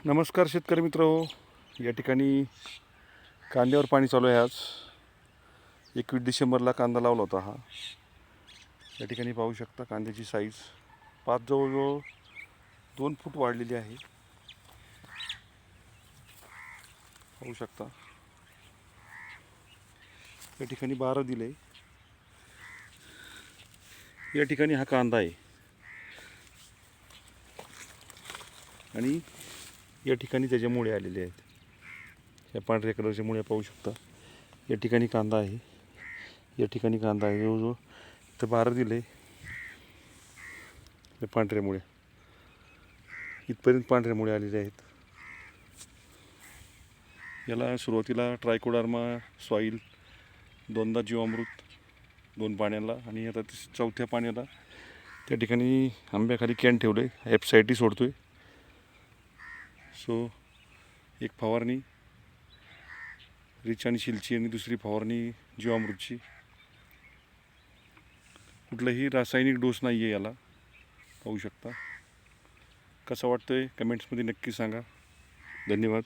नमस्कार शेतकरी मित्र हो. या ठिकाणी कांद्यावर पाणी चालू आहे. आज 21 डिसेंबरला कांदा लावला होता हा. या ठिकाणी पाहू शकता कांद्याची साईज जवळजवळ 2 फूट वाढलेली आहे. पाहू शकता या ठिकाणी 12 दिले. या ठिकाणी हा कांदा आहे आणि या ठिकाणी त्याच्या मुळे आलेले आहेत. या पांढऱ्या कलरच्या मुळे पाहू शकता. या ठिकाणी कांदा आहे, या ठिकाणी कांदा आहे. जवळजवळ तर 12 दिले. या पांढऱ्या मुळे इथपर्यंत पांढऱ्या मुळे आलेले आहेत. याला सुरुवातीला ट्रायकोडर्मा सॉईल 2दा जीवामृत 2 पाण्याला आणि आता 4थ्या पाण्याला त्या ठिकाणी आंब्याखाली कॅन ठेवले. एफसायटी सोडतोय. सो एक फवारणी रिच आणि शिलची आणि दुसरी फवारणी जीवामृतची. कुठलाही रासायनिक डोस नाही आहे याला. पाहू शकता. कसा वाटतोय कमेंट्समध्ये नक्की सांगा. धन्यवाद.